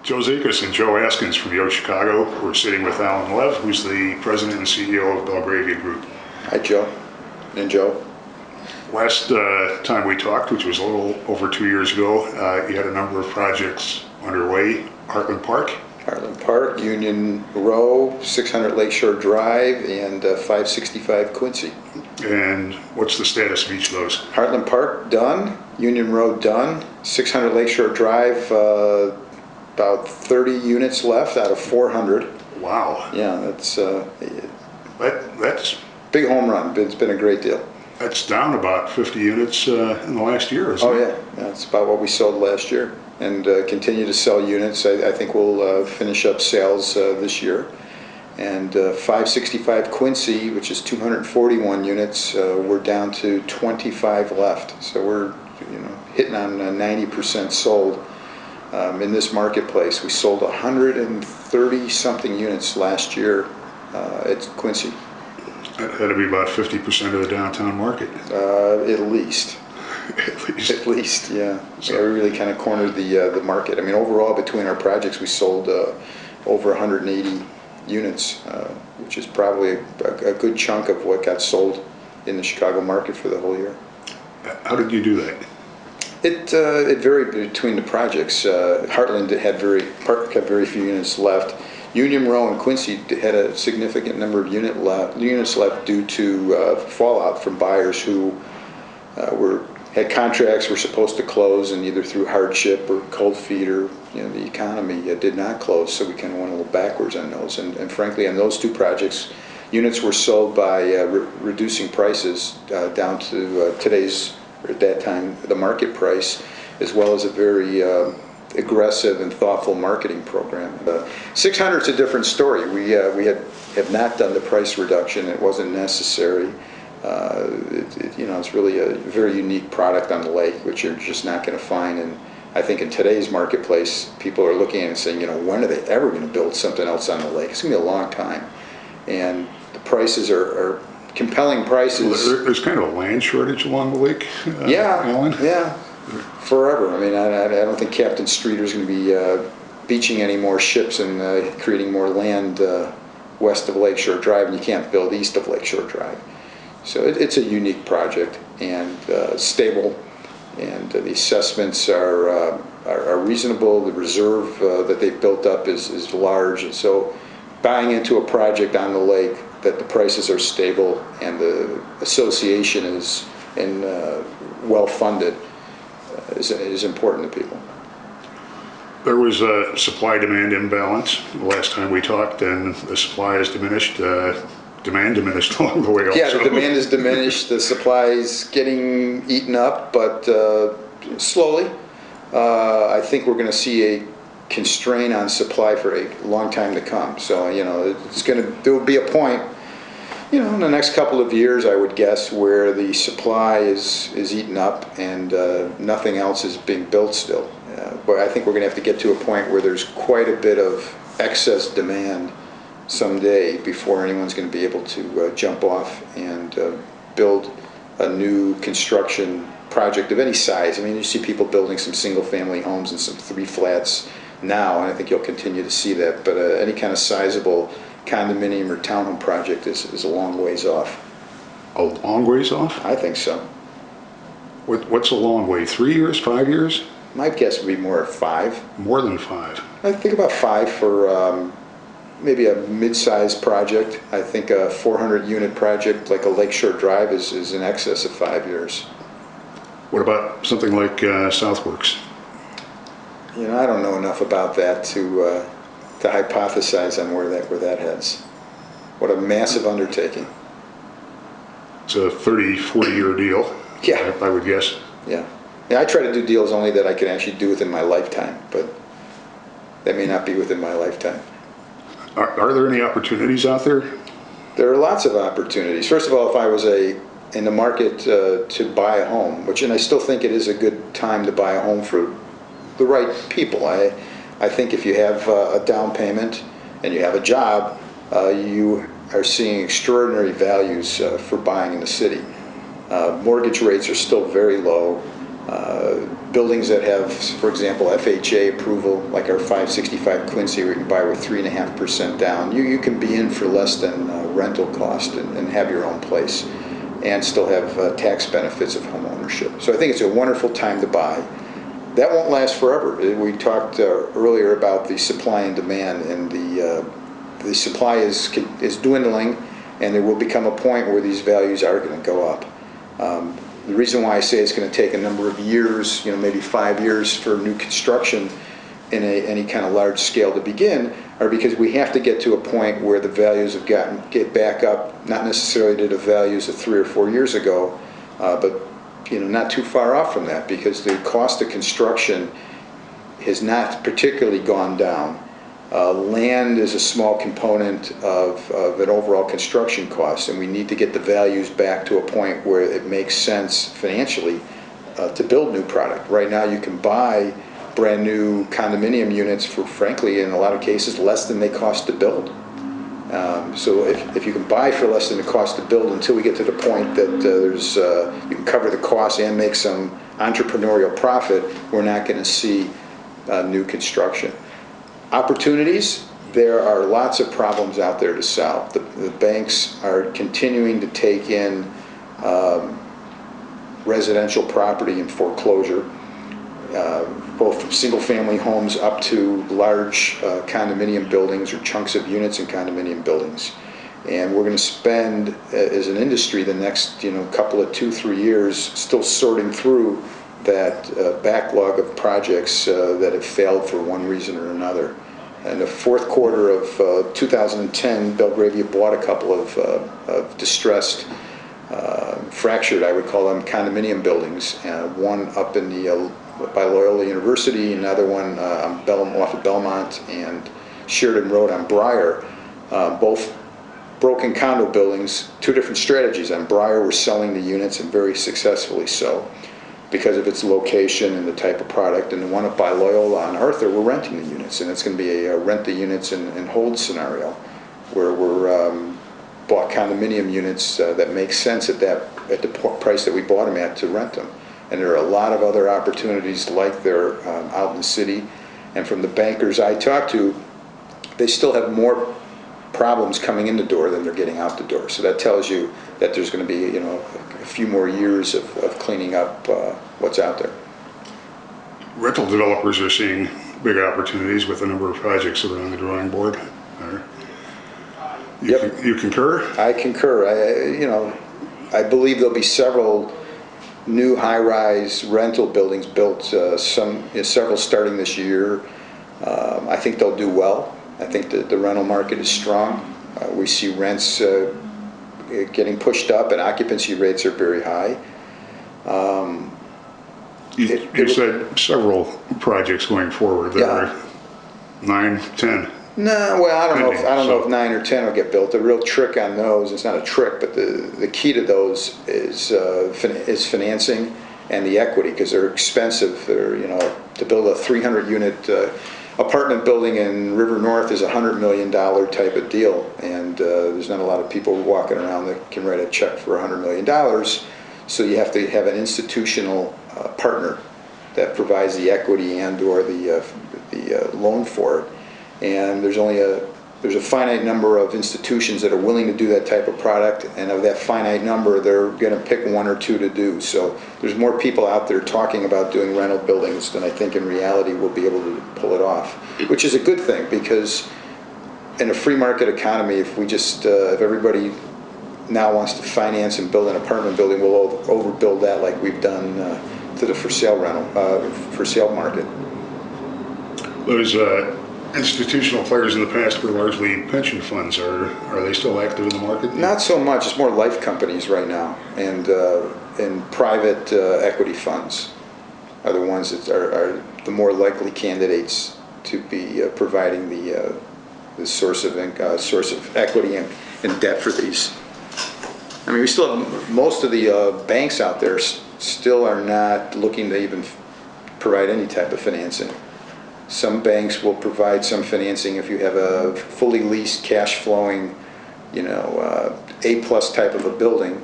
Joe Zekas and Joe Askins from YoChicago. We're sitting with Alan Lev, who's the president and CEO of Belgravia Group. Hi, Joe. And Joe. Last time we talked, which was a little over 2 years ago, you had a number of projects underway. Heartland Park, Union Row, 600 Lakeshore Drive, and 565 Quincy. And what's the status of each of those? Heartland Park, done. Union Row, done. 600 Lakeshore Drive, about 30 units left out of 400. Wow. Yeah, that's big home run. It's been a great deal. That's down about 50 units in the last year, isn't it? Oh, yeah. That's about what we sold last year. And continue to sell units. I think we'll finish up sales this year. And 565 Quincy, which is 241 units, we're down to 25 left. So we're hitting on 90% sold in this marketplace. We sold 130 something units last year at Quincy. That'd be about 50% of the downtown market. At least. At least, yeah. So we really kind of cornered the market. I mean, overall, between our projects, we sold over 180 units, which is probably a good chunk of what got sold in the Chicago market for the whole year. How did you do that? It varied between the projects. Heartland had very few units left. Union Row and Quincy had a significant number of units left due to fallout from buyers who had contracts were supposed to close, and either through hardship or cold feet or the economy did not close, so we kind of went a little backwards on those. And frankly, on those two projects, units were sold by reducing prices down to today's, or at that time, the market price, as well as a very aggressive and thoughtful marketing program. 600 is a different story. We have not done the price reduction. It wasn't necessary. It's really a very unique product on the lake, which you're just not going to find. And I think in today's marketplace, people are looking at it and saying, when are they ever going to build something else on the lake? It's going to be a long time. And the prices are compelling prices. Well, there's kind of a land shortage along the lake, Alan? Yeah, forever. I mean, I don't think Captain Streeter's going to be beaching any more ships and creating more land west of Lakeshore Drive, and you can't build east of Lakeshore Drive. So it's a unique project and stable, and the assessments are reasonable. The reserve that they've built up is large, and so buying into a project on the lake that the prices are stable and the association is well funded is important to people. There was a supply-demand imbalance the last time we talked, and the supply has diminished. Demand diminished along the way also. Yeah, the demand is diminished. The supply is getting eaten up, but slowly. I think we're going to see a constraint on supply for a long time to come. So there will be a point, in the next couple of years, I would guess, where the supply is eaten up and nothing else is being built still. But I think we're going to have to get to a point where there's quite a bit of excess demand someday before anyone's going to be able to jump off and build a new construction project of any size. I mean, you see people building some single-family homes and some 3 flats now, and I think you'll continue to see that. But any kind of sizable condominium or townhome project is a long ways off. A long ways off? I think so. What's a long way? 3 years? 5 years? My guess would be more 5. More than 5? I think about 5 for maybe a mid-sized project. I think a 400-unit project like a Lakeshore Drive is in excess of 5 years. What about something like Southworks? I don't know enough about that to hypothesize on where that heads. What a massive undertaking. It's a 30, 40-year deal. Yeah, I would guess. Yeah. I try to do deals only that I can actually do within my lifetime, but that may not be within my lifetime. Are there any opportunities out there? There are lots of opportunities. First of all, if I was in the market to buy a home, and I still think it is a good time to buy a home for the right people. I think if you have a down payment and you have a job, you are seeing extraordinary values for buying in the city. Mortgage rates are still very low. Buildings that have, for example, FHA approval, like our 565 Quincy, where you can buy with 3.5% down, you can be in for less than rental cost and have your own place and still have tax benefits of home ownership. So I think it's a wonderful time to buy. That won't last forever. We talked earlier about the supply and demand, and the supply is dwindling, and there will become a point where these values are going to go up. The reason why I say it's going to take a number of years, maybe 5 years for new construction in any kind of large scale to begin, are because we have to get to a point where the values have get back up, not necessarily to the values of 3 or 4 years ago, but not too far off from that, because the cost of construction has not particularly gone down. Land is a small component of an overall construction cost, and we need to get the values back to a point where it makes sense financially to build new product. Right now you can buy brand new condominium units for, frankly, in a lot of cases, less than they cost to build. So if you can buy for less than the cost to build, until we get to the point that you can cover the cost and make some entrepreneurial profit, we're not going to see new construction. Opportunities, there are lots of problems out there to solve. The banks are continuing to take in residential property in foreclosure, both single-family homes up to large condominium buildings or chunks of units in condominium buildings. And we're going to spend, as an industry, the next couple of 2-3 years still sorting through that backlog of projects that have failed for one reason or another. In the fourth quarter of 2010, Belgravia bought a couple of distressed, fractured, I would call them, condominium buildings. One up in by Loyola University, another one off of Belmont and Sheridan Road on Briar. Both broken condo buildings, two different strategies. On Briar, we're selling the units, and very successfully so, because of its location and the type of product. And the one up by Loyola on Arthur, we're renting the units, and it's going to be a rent the units and hold scenario, where we're bought condominium units that make sense at the price that we bought them at to rent them. And there are a lot of other opportunities like they're out in the city. And from the bankers I talk to, they still have more problems coming in the door than they're getting out the door. So that tells you that there's going to be a few more years of cleaning up what's out there. Rental developers are seeing big opportunities with a number of projects that are on the drawing board. Yep. You concur? I concur. I believe there'll be several new high-rise rental buildings built, several starting this year. I think they'll do well. I think that the rental market is strong. We see rents getting pushed up, and occupancy rates are very high. You said several projects going forward. There are 9, 10. No, well, I don't know if 9 or 10 will get built. The real trick on those, it's not a trick, but the key to those is financing and the equity, because they're expensive. To build a 300-unit apartment building in River North is a $100 million type of deal, and there's not a lot of people walking around that can write a check for $100 million. So you have to have an institutional partner that provides the equity and/or the loan for it. And there's a finite number of institutions that are willing to do that type of product, and of that finite number, they're going to pick 1 or 2 to do. So there's more people out there talking about doing rental buildings than I think in reality will be able to pull it off, which is a good thing, because in a free market economy, if everybody now wants to finance and build an apartment building, we'll overbuild that like we've done to the for sale market. Those institutional players in the past were largely pension funds. Are they still active in the market? Not so much. It's more life companies right now, and private equity funds are the ones that are the more likely candidates to be providing the source of equity and debt for these. I mean, we still have most of the banks out there still are not looking to even provide any type of financing. Some banks will provide some financing if you have a fully leased, cash flowing, A+ type of a building.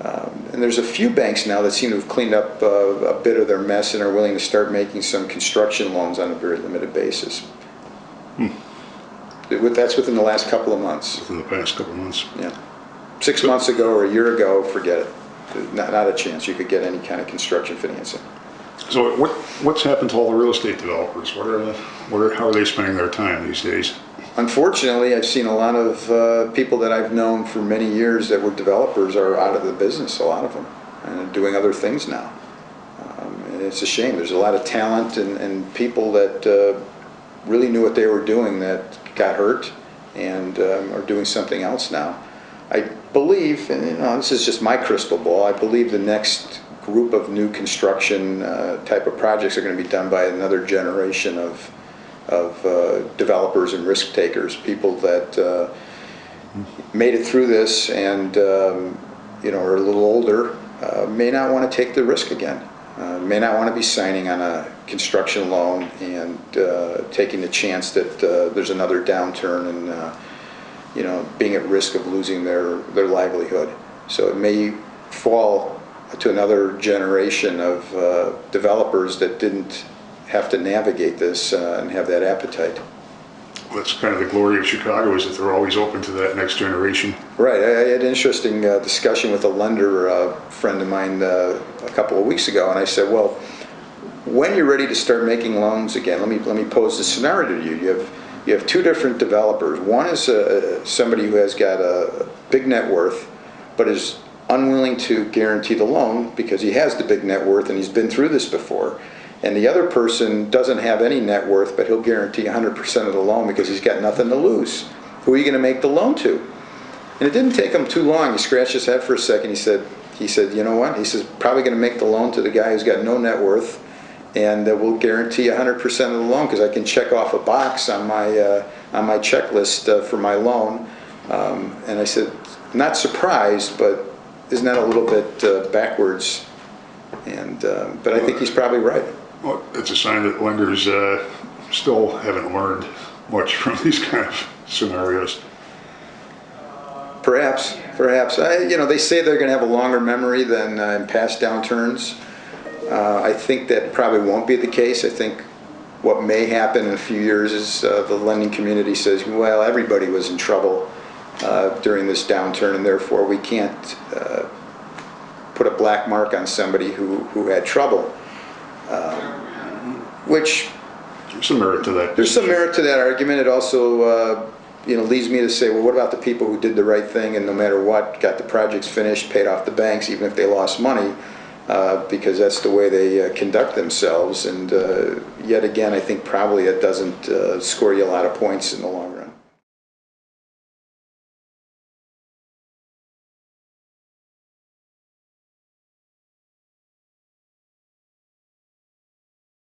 And there's a few banks now that seem to have cleaned up a bit of their mess and are willing to start making some construction loans on a very limited basis. That's within the last couple of months. Within the past couple of months. Yeah. 6 months ago or a year ago, forget it. Not a chance you could get any kind of construction financing. So what's happened to all the real estate developers? How are they spending their time these days? Unfortunately, I've seen a lot of people that I've known for many years that were developers are out of the business, a lot of them, and doing other things now. And it's a shame. There's a lot of talent and people that really knew what they were doing that got hurt and are doing something else now. I believe, and this is just my crystal ball, I believe the next group of new construction type of projects are going to be done by another generation of developers and risk takers, people that made it through this and are a little older, may not want to take the risk again, may not want to be signing on a construction loan and taking the chance that there's another downturn and being at risk of losing their livelihood. So it may fall to another generation of developers that didn't have to navigate this and have that appetite. That's kind of the glory of Chicago, is that they're always open to that next generation. Right. I had an interesting discussion with a lender friend of mine a couple of weeks ago, and I said, well, when you're ready to start making loans again, let me pose the scenario to you. You have two different developers. One is somebody who has got a big net worth, but is unwilling to guarantee the loan because he has the big net worth and he's been through this before. And the other person doesn't have any net worth, but he'll guarantee 100% of the loan because he's got nothing to lose. Who are you going to make the loan to? And it didn't take him too long. He scratched his head for a second. He said, you know what? He says, probably going to make the loan to the guy who's got no net worth, and will guarantee 100% of the loan because I can check off a box on my checklist for my loan. And I said, not surprised, but isn't that a little bit backwards? And but I think he's probably right. Well, it's a sign that lenders still haven't learned much from these kind of scenarios. Perhaps. They say they're going to have a longer memory than in past downturns. I think that probably won't be the case. I think what may happen in a few years is the lending community says, well, everybody was in trouble during this downturn, and therefore we can't put a black mark on somebody who had trouble. Which there's some merit to that. There's some merit to that argument. It also leads me to say, well, what about the people who did the right thing and no matter what, got the projects finished, paid off the banks, even if they lost money, because that's the way they conduct themselves. And yet again, I think probably it doesn't score you a lot of points in the long run.